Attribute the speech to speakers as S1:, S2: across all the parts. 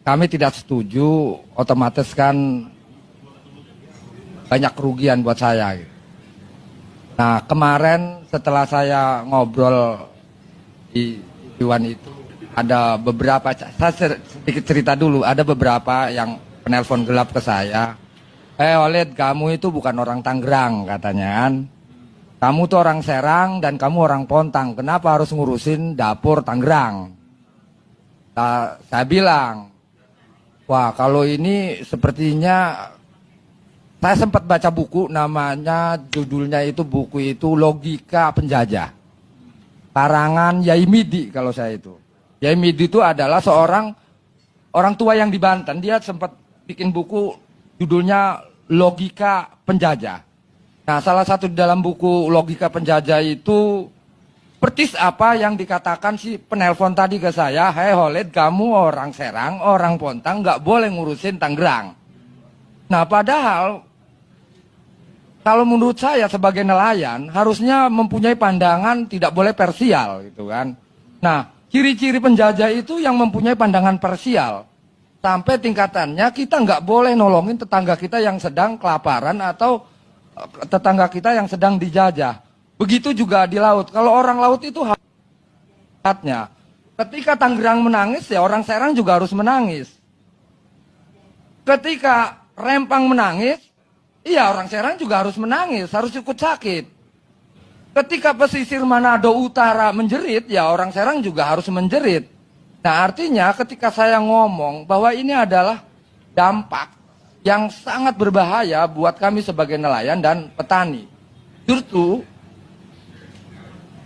S1: kami tidak setuju, otomatis kan banyak kerugian buat saya. Gitu. Nah, kemarin setelah saya ngobrol di Iwan itu, ada beberapa, saya sedikit cerita dulu, ada beberapa yang penelpon gelap ke saya. Oled, kamu itu bukan orang Tangerang katanya kan. Kamu tuh orang Serang dan kamu orang Pontang. Kenapa harus ngurusin dapur Tangerang? Saya bilang, wah kalau ini sepertinya saya sempat baca buku namanya, judulnya itu buku itu Logika Penjajah. Karangan Yai Midi kalau saya itu. Yai Midi itu adalah seorang orang tua yang di Banten. Dia sempat bikin buku judulnya Logika Penjajah. Nah, salah satu di dalam buku Logika Penjajah itu persis apa yang dikatakan si penelpon tadi ke saya. Hei Holed, kamu orang Serang, orang Pontang, nggak boleh ngurusin Tangerang. Nah, padahal kalau menurut saya sebagai nelayan harusnya mempunyai pandangan tidak boleh parsial gitu kan. Nah, ciri-ciri penjajah itu yang mempunyai pandangan parsial. Sampai tingkatannya kita nggak boleh nolongin tetangga kita yang sedang kelaparan atau tetangga kita yang sedang dijajah. Begitu juga di laut. Kalau orang laut itu haknya. Ketika Tangerang menangis ya orang Serang juga harus menangis. Ketika Rempang menangis, iya orang Serang juga harus menangis, harus ikut sakit. Ketika pesisir Manado Utara menjerit, ya orang Serang juga harus menjerit. Nah artinya ketika saya ngomong bahwa ini adalah dampak yang sangat berbahaya buat kami sebagai nelayan dan petani. Justru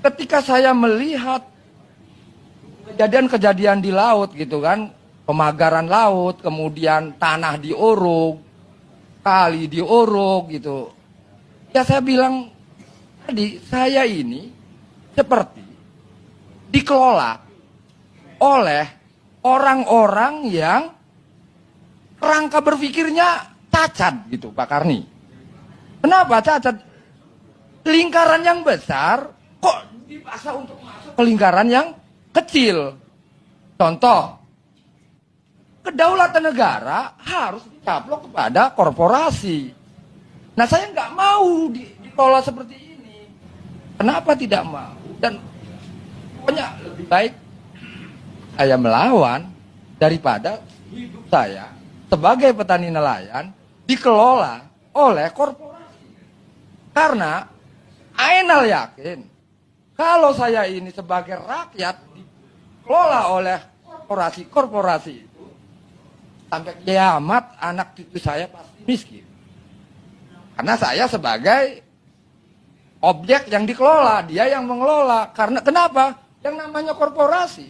S1: ketika saya melihat kejadian-kejadian di laut gitu kan, pemagaran laut, kemudian tanah diorok, kali diorok gitu. Ya saya bilang tadi, saya ini seperti dikelola oleh orang-orang yang kerangka berpikirnya cacat gitu Pak Karni. Kenapa cacat? Lingkaran yang besar kok dipaksa untuk masuk ke lingkaran yang kecil. Contoh, kedaulatan negara harus dicaplok kepada korporasi. Nah saya nggak mau dikelola seperti ini. Kenapa tidak mau? Dan pokoknya lebih baik saya melawan daripada hidup saya sebagai petani nelayan dikelola oleh korporasi. Karena Ainal yakin kalau saya ini sebagai rakyat dikelola oleh korporasi itu, sampai kiamat anak cucu saya pasti miskin. Karena saya sebagai objek yang dikelola, dia yang mengelola. Karena kenapa? Yang namanya korporasi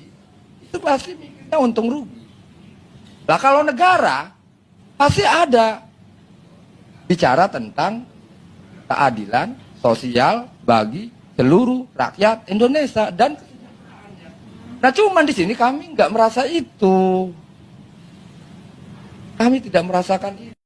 S1: itu pasti mikirnya untung rugi. Lah kalau negara pasti ada bicara tentang keadilan sosial bagi seluruh rakyat Indonesia dan kesejahteraannya. Nah cuman di sini kami nggak merasa itu. Kami tidak merasakan itu.